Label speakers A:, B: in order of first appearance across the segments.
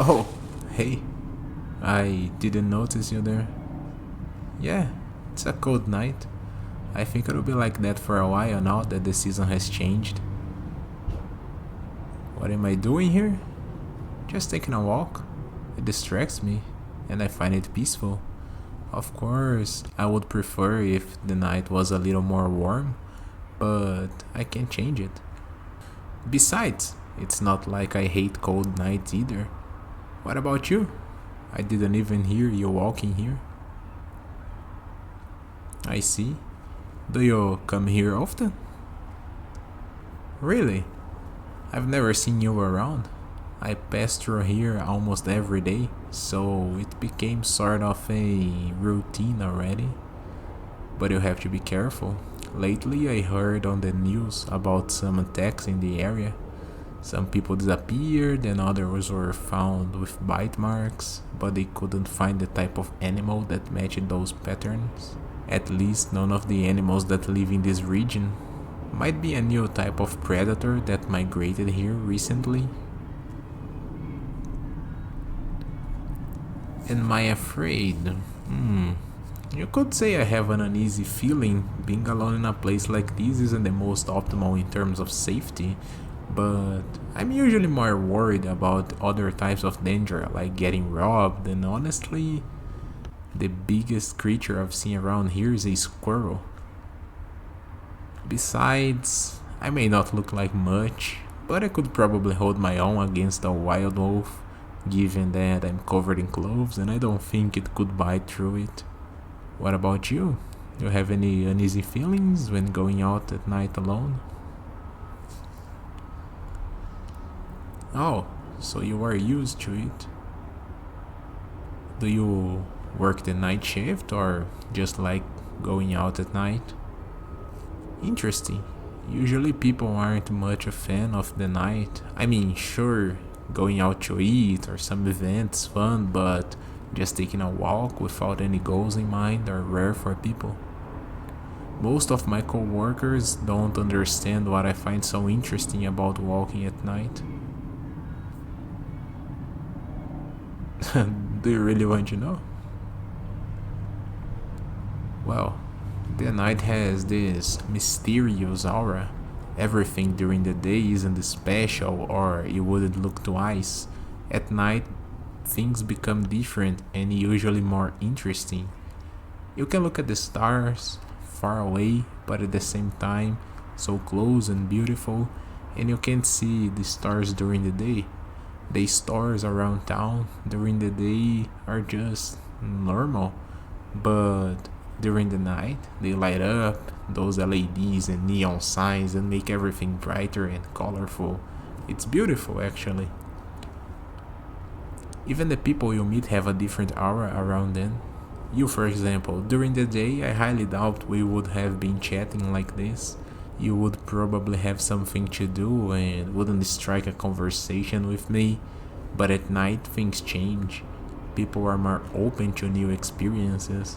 A: Oh, hey, I didn't notice you there. Yeah, it's a cold night. I think it'll be like that for a while now that the season has changed. What am I doing here? Just taking a walk. It distracts me, and I find it peaceful. Of course, I would prefer if the night was a little more warm, but I can't change it. Besides, it's not like I hate cold nights either. What about you? I didn't even hear you walking here. I see. Do you come here often? Really? I've never seen you around. I pass through here almost every day, so it became sort of a routine already. But you have to be careful. Lately, I heard on the news about some attacks in the area. Some people disappeared and others were found with bite marks, but they couldn't find the type of animal that matched those patterns. At least none of the animals that live in this region. Might be a new type of predator that migrated here recently. Am I afraid? You could say I have an uneasy feeling. Being alone in a place like this isn't the most optimal in terms of safety, but I'm usually more worried about other types of danger, like getting robbed, and honestly, the biggest creature I've seen around here is a squirrel. Besides, I may not look like much, but I could probably hold my own against a wild wolf, given that I'm covered in clothes and I don't think it could bite through it. What about you? You have any uneasy feelings when going out at night alone? Oh, so you are used to it. Do you work the night shift or just like going out at night? Interesting. Usually people aren't much a fan of the night. I mean, sure, going out to eat or some events fun, but just taking a walk without any goals in mind are rare for people. Most of my coworkers don't understand what I find so interesting about walking at night. Do you really want to know? Well, the night has this mysterious aura. Everything during the day isn't special or it wouldn't look twice. At night, things become different and usually more interesting. You can look at the stars far away, but at the same time, so close and beautiful, and you can't see the stars during the day. The stars around town during the day are just normal, but during the night they light up those LEDs and neon signs and make everything brighter and colorful. It's beautiful actually. Even the people you meet have a different aura around them. You, for example, during the day I highly doubt we would have been chatting like this. You would probably have something to do and wouldn't strike a conversation with me. But at night things change. People are more open to new experiences.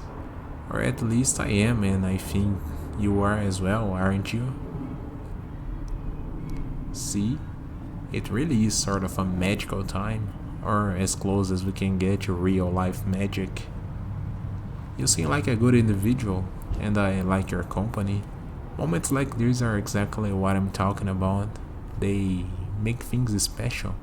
A: Or at least I am, and I think you are as well, aren't you? See? It really is sort of a magical time, or as close as we can get to real life magic. You seem like a good individual, and I like your company. Moments like these are exactly what I'm talking about. They make things special.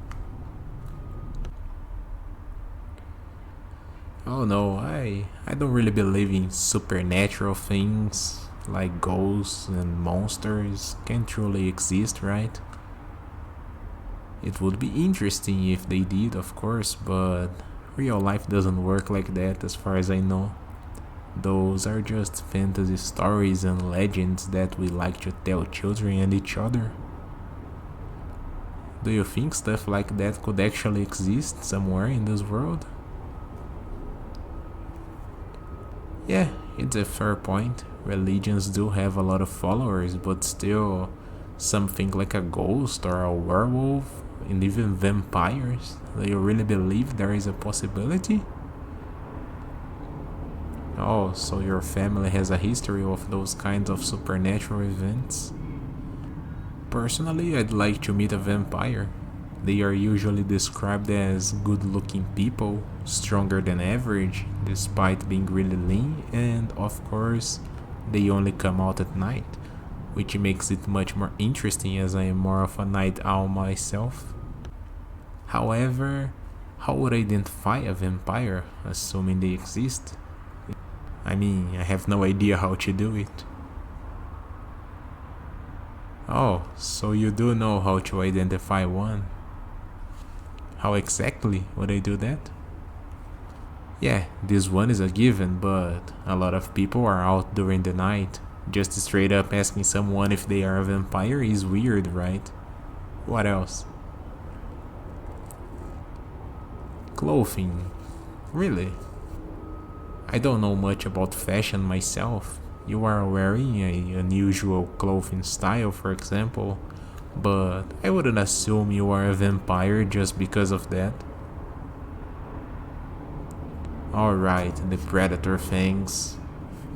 A: Oh no, I don't really believe in supernatural things like ghosts and monsters can truly exist, right? It would be interesting if they did, of course, but real life doesn't work like that as far as I know. Those are just fantasy stories and legends that we like to tell children and each other. Do you think stuff like that could actually exist somewhere in this world? Yeah, it's a fair point. Religions do have a lot of followers, but still, something like a ghost or a werewolf, and even vampires. Do you really believe there is a possibility? Oh, so your family has a history of those kinds of supernatural events? Personally, I'd like to meet a vampire. They are usually described as good-looking people, stronger than average, despite being really lean, and of course, they only come out at night, which makes it much more interesting as I am more of a night owl myself. However, how would I identify a vampire, assuming they exist? I mean, I have no idea how to do it. Oh, so you do know how to identify one. How exactly would I do that? Yeah, this one is a given, but a lot of people are out during the night. Just straight up asking someone if they are a vampire is weird, right? What else? Clothing. Really? I don't know much about fashion myself. You are wearing an unusual clothing style, for example, but I wouldn't assume you are a vampire just because of that. Alright, the predator fangs.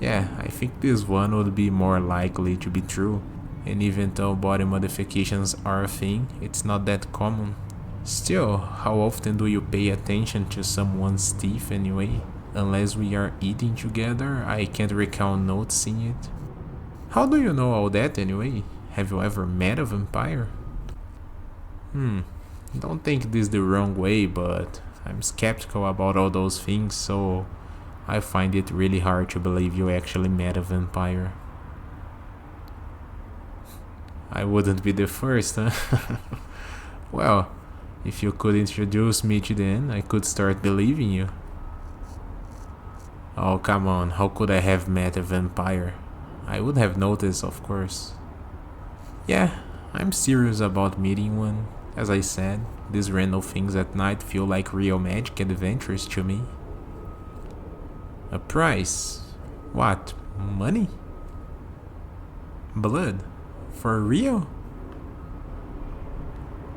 A: Yeah, I think this one would be more likely to be true. And even though body modifications are a thing, it's not that common. Still, how often do you pay attention to someone's teeth anyway? Unless we are eating together, I can't recall noticing it. How do you know all that anyway? Have you ever met a vampire? Don't think this the wrong way, but I'm skeptical about all those things, so I find it really hard to believe you actually met a vampire. I wouldn't be the first, huh? Well, if you could introduce me to them, I could start believing you. Oh, come on, how could I have met a vampire? I would have noticed, of course. Yeah, I'm serious about meeting one. As I said, these random things at night feel like real magic adventures to me. A price? What? Money? Blood? For real?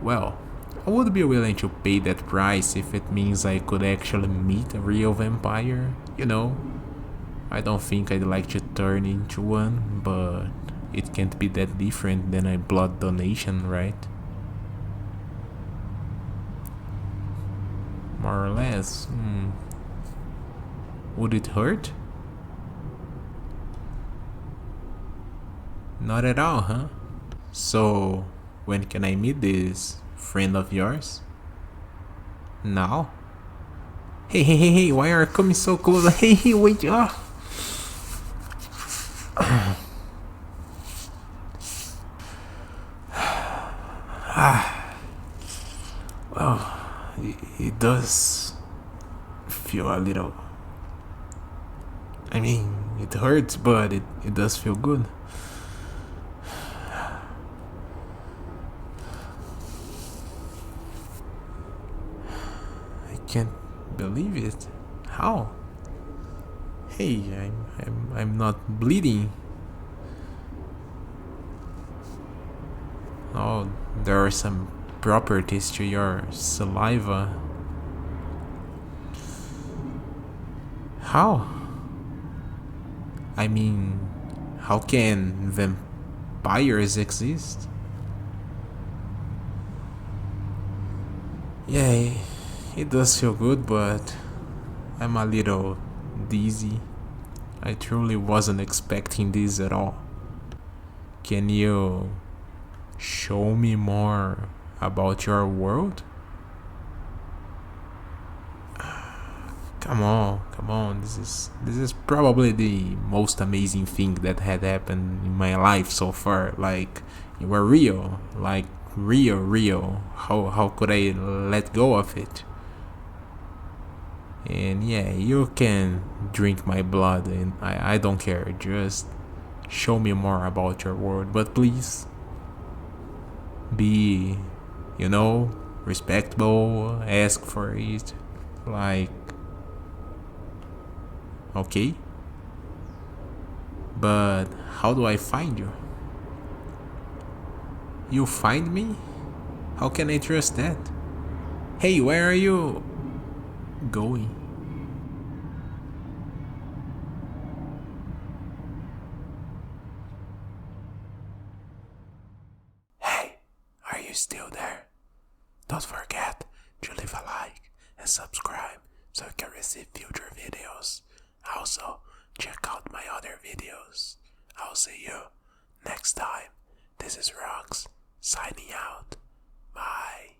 A: Well, I would be willing to pay that price if it means I could actually meet a real vampire, you know. I don't think I'd like to turn into one, but it can't be that different than a blood donation, right? More or less. Would it hurt? Not at all, huh? So, when can I meet this friend of yours? Now? Hey, why are you coming so close? Hey, wait, Well, it does feel a little. I mean, it hurts, but it does feel good. I can't believe it. How? Hey, I'm not bleeding. Oh, there are some properties to your saliva. How? I mean, how can vampires exist? Yeah, it does feel good, but I'm a little dizzy. I truly wasn't expecting this at all. Can you show me more about your world? Come on. This is probably the most amazing thing that had happened in my life so far. Like, you were real, like real. How could I let go of it? And yeah, you can drink my blood, and I don't care. Just show me more about your world, but please be, respectable. Ask for it, like. Okay? But how do I find you? You find me? How can I trust that? Hey, where are you going? Hey, are you still there? Don't forget to leave a like and subscribe so you can receive future videos. Also, check out my other videos. I'll see you next time. This is Rox, signing out. Bye.